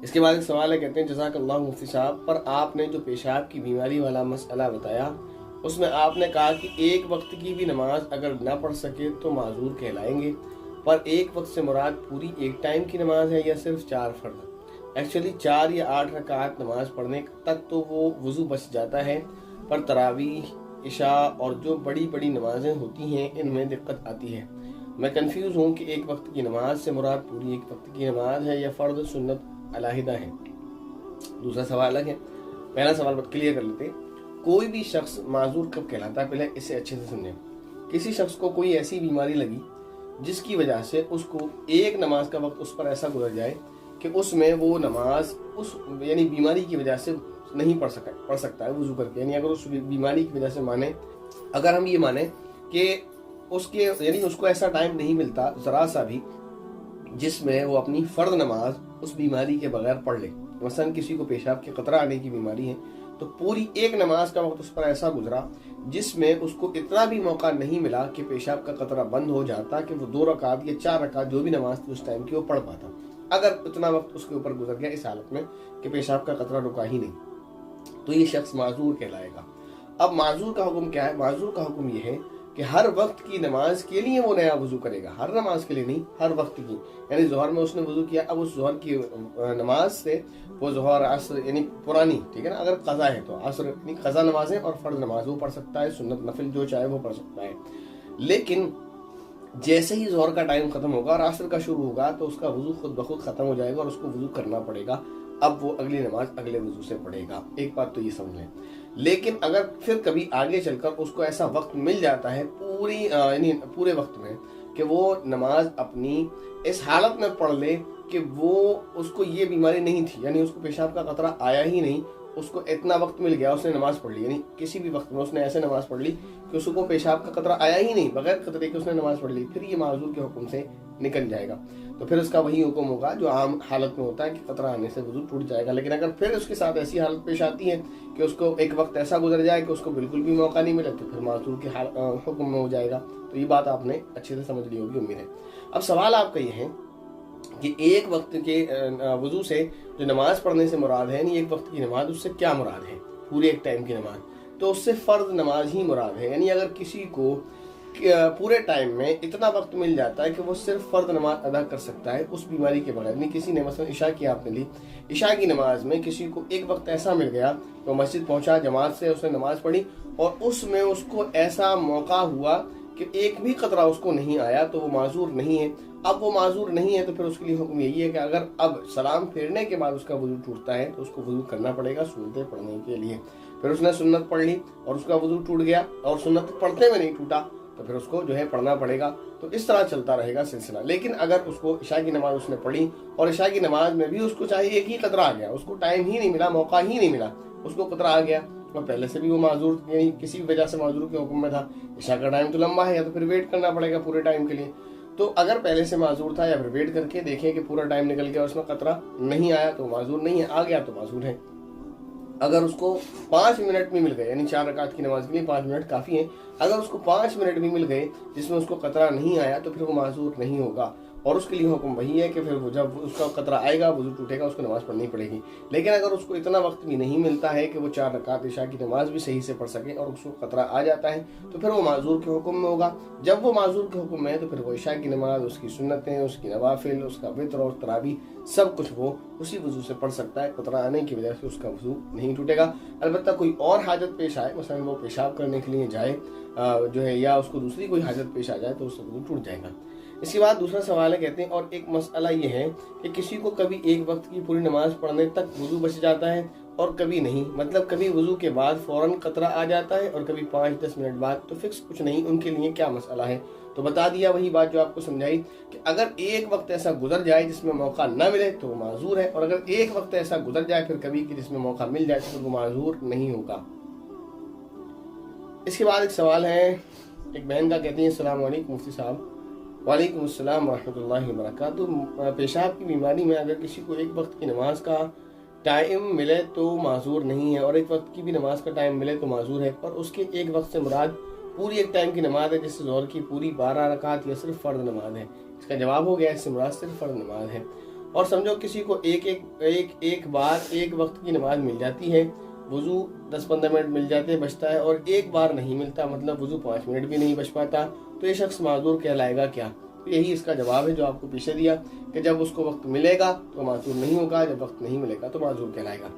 اس کے بعد ایک سوال ہے، کہتے ہیں جزاک اللہ مفتی صاحب، پر آپ نے جو پیشاب کی بیماری والا مسئلہ بتایا اس میں آپ نے کہا کہ ایک وقت کی بھی نماز اگر نہ پڑھ سکے تو معذور کہلائیں گے، پر ایک وقت سے مراد پوری ایک ٹائم کی نماز ہے یا صرف 4 فرض؟ ایکچولی 4 یا 8 رکعات نماز پڑھنے تک تو وہ وضو بچ جاتا ہے، پر تراویح، عشاء اور جو بڑی بڑی نمازیں ہوتی ہیں ان میں دقت آتی ہے۔ میں کنفیوز ہوں کہ ایک وقت کی نماز سے مراد پوری ایک وقت کی نماز ہے یا فرض سنت علیحدہ ہے۔ دوسرا سوال الگ ہے، پہلا سوال کلیئر کر لیتے ہیں۔ کوئی بھی شخص معذور کب کہلاتا ہے؟ پہلے اسے اچھے سے سمجھیں۔ کسی شخص کو کوئی ایسی بیماری لگی جس کی وجہ سے اس کو ایک نماز کا وقت اس پر ایسا گزر جائے کہ اس میں وہ نماز اس یعنی بیماری کی وجہ سے نہیں پڑھ سکتا ہے وضو کر کے، یعنی اگر اس بیماری کی وجہ سے اگر ہم یہ مانیں کہ اس کو ایسا ٹائم نہیں ملتا ذرا سا بھی جس میں وہ اپنی فرض نماز اس بیماری کے بغیر پڑھ لے، مثلا کسی کو پیشاب کے قطرہ آنے کی بیماری ہے تو پوری ایک نماز کا وقت اس پر ایسا گزرا جس میں اس کو اتنا بھی موقع نہیں ملا کہ پیشاب کا قطرہ بند ہو جاتا کہ وہ 2 رکعت یا 4 رکعت جو بھی نماز تھی اس ٹائم کی وہ پڑھ پاتا، اگر اتنا وقت اس کے اوپر گزر گیا اس حالت میں کہ پیشاب کا قطرہ رکا ہی نہیں، تو یہ شخص معذور کہلائے گا۔ اب معذور کا حکم کیا ہے؟ معذور کا حکم یہ ہے کہ ہر وقت کی نماز کے لیے وہ نیا وضو کرے گا، ہر نماز کے لیے نہیں، ہر وقت کی، یعنی ظہر میں اس نے وضو کیا، اب اس ظہر کی نماز سے وہ ظہر عصر یعنی پرانی، ٹھیک ہے نا، اگر قضا ہے تو عصر یعنی قضا نمازیں اور فرض نماز وہ پڑھ سکتا ہے، سنت نفل جو چاہے وہ پڑھ سکتا ہے، لیکن جیسے ہی ظہر کا ٹائم ختم ہوگا اور عصر کا شروع ہوگا تو اس کا وضو خود بخود ختم ہو جائے گا اور اس کو وضو کرنا پڑے گا، اب وہ اگلی نماز اگلے وضو سے پڑھے گا۔ ایک بات تو یہ سمجھ لیں، لیکن اگر پھر کبھی آگے چل کر اس کو ایسا وقت مل جاتا ہے یعنی پورے وقت میں کہ وہ نماز اپنی اس حالت میں پڑھ لے کہ وہ اس کو یہ بیماری نہیں تھی، یعنی اس کو پیشاب کا قطرہ آیا ہی نہیں، اس کو اتنا وقت مل گیا، اس نے نماز پڑھ لی، یعنی کسی بھی وقت میں اس نے ایسے نماز پڑھ لی کہ اس کو پیشاب کا قطرہ آیا ہی نہیں، بغیر قطرے کے اس نے نماز پڑھ لی، پھر یہ معذور کے حکم سے نکل جائے گا، تو پھر اس کا وہی حکم ہوگا جو عام حالت میں ہوتا ہے کہ قطرہ آنے سے وضو ٹوٹ جائے گا۔ لیکن اگر پھر اس کے ساتھ ایسی حالت پیش آتی ہے کہ اس کو ایک وقت ایسا گزر جائے کہ اس کو بالکل بھی موقع نہیں ملے تو پھر معذور کے حکم میں ہو جائے گا۔ تو یہ بات آپ نے اچھے سے سمجھ لی ہوگی امید ہے۔ اب سوال آپ کا یہ ہے کہ ایک وقت کے وضو سے جو نماز پڑھنے سے مراد ہے، یعنی ایک وقت کی نماز، اس سے کیا مراد ہے؟ پورے ایک ٹائم کی نماز، تو اس سے فرض نماز ہی مراد ہے، یعنی اگر کسی کو پورے ٹائم میں اتنا وقت مل جاتا ہے کہ وہ صرف فرض نماز ادا کر سکتا ہے اس بیماری کے بغیر، نہیں کسی نے مثلا عشاء کی آپ نے لی، عشاء کی نماز میں کسی کو ایک وقت ایسا مل گیا تو مسجد پہنچا، جماعت سے اس نے نماز پڑھی اور اس میں اس کو ایسا موقع ہوا کہ ایک بھی قطرہ اس کو نہیں آیا تو وہ معذور نہیں ہے۔ اب وہ معذور نہیں ہے تو پھر اس کے لیے حکم یہی ہے کہ اگر اب سلام پھیرنے کے بعد اس کا وضو ٹوٹتا ہے تو اس کو وضو کرنا پڑے گا سنتیں پڑھنے کے لیے۔ پھر اس نے سنت پڑھ لی اور اس کا وضو ٹوٹ گیا اور سنت پڑھتے میں نہیں ٹوٹا تو پھر اس کو جو ہے پڑھنا پڑے گا، تو اس طرح چلتا رہے گا سلسلہ۔ لیکن اگر اس کو عشاء کی نماز اس نے پڑھی اور عشاء کی نماز میں بھی اس کو چاہے ایک ہی قطرہ آ گیا، اس کو ٹائم ہی نہیں ملا، موقع ہی نہیں ملا، اس کو قطرہ آ گیا اور پہلے سے بھی وہ معذور یعنی کسی وجہ سے معذور کے حکم میں تھا، عشاء کا ٹائم تو لمبا ہے یا تو پھر ویٹ کرنا پڑے گا پورے ٹائم کے لیے، تو اگر پہلے سے معذور تھا یا پھر ویٹ کر کے دیکھیں کہ پورا ٹائم نکل گیا اس میں قطرہ نہیں آیا تو معذور نہیں ہے، آ گیا تو معذور ہے۔ اگر اس کو 5 منٹ بھی مل گئے، یعنی 4 رکعت کی نماز کے لیے 5 منٹ کافی ہیں، اگر اس کو 5 منٹ بھی مل گئے جس میں اس کو قطرہ نہیں آیا تو پھر وہ معذور نہیں ہوگا، اور اس کے لیے حکم وہی ہے کہ پھر وہ جب اس کا قطرہ آئے گا وضو ٹوٹے گا، اس کو نماز پڑھنی پڑے گی۔ لیکن اگر اس کو اتنا وقت بھی نہیں ملتا ہے کہ وہ 4 رکعت عشاء کی نماز بھی صحیح سے پڑھ سکے اور اس کو قطرہ آ جاتا ہے تو پھر وہ معذور کے حکم میں ہوگا۔ جب وہ معذور کے حکم میں ہے تو پھر وہ عشاء کی نماز، اس کی سنتیں، اس کی نوافل، اس کا وتر اور تراویح سب کچھ وہ اسی وضو سے پڑھ سکتا ہے، قطرہ آنے کی وجہ سے اس کا وضو نہیں ٹوٹے گا۔ البتہ کوئی اور حاجت پیش آئے، مثلا وہ پیشاب کرنے کے لیے جائے جو ہے یا اس کو دوسری کوئی حاجت پیش آ جائے تو اس سے وضو ٹوٹ جائے گا۔ اس کے بعد دوسرا سوال ہے، کہتے ہیں اور ایک مسئلہ یہ ہے کہ کسی کو کبھی ایک وقت کی پوری نماز پڑھنے تک وضو بچ جاتا ہے اور کبھی نہیں، مطلب کبھی وضو کے بعد فوراً قطرہ آ جاتا ہے اور کبھی 5-10 منٹ بعد، تو فکس کچھ نہیں، ان کے لیے کیا مسئلہ ہے؟ تو بتا دیا وہی بات جو آپ کو سمجھائی کہ اگر ایک وقت ایسا گزر جائے جس میں موقع نہ ملے تو وہ معذور ہے، اور اگر ایک وقت ایسا گزر جائے پھر کبھی کہ جس میں موقع مل جائے تو وہ معذور نہیں ہوگا۔ اس کے بعد ایک سوال ہے ایک بہن کا، کہتے ہیں السلام علیکم مفتی صاحب۔ وعلیکم السلام ورحمۃ اللہ وبرکاتہ۔ پیشاب کی بیماری میں اگر کسی کو ایک وقت کی نماز کا ٹائم ملے تو معذور نہیں ہے اور ایک وقت کی بھی نماز کا ٹائم ملے تو معذور ہے، اور اس کے ایک وقت سے مراد پوری ایک ٹائم کی نماز ہے جس سے ظہر کی پوری 12 رکعت یا صرف فرض نماز ہے؟ اس کا جواب ہو گیا اس سے مراد صرف فرض نماز ہے۔ اور سمجھو کسی کو ایک بار ایک وقت کی نماز مل جاتی ہے، وضو 10-15 منٹ مل جاتے بچتا ہے، اور ایک بار نہیں ملتا، مطلب وضو 5 منٹ بھی نہیں بچ پاتا، تو یہ شخص معذور کہلائے گا کیا؟ یہی اس کا جواب ہے جو آپ کو پیچھے دیا کہ جب اس کو وقت ملے گا تو معذور نہیں ہوگا، جب وقت نہیں ملے گا تو معذور کہلائے گا۔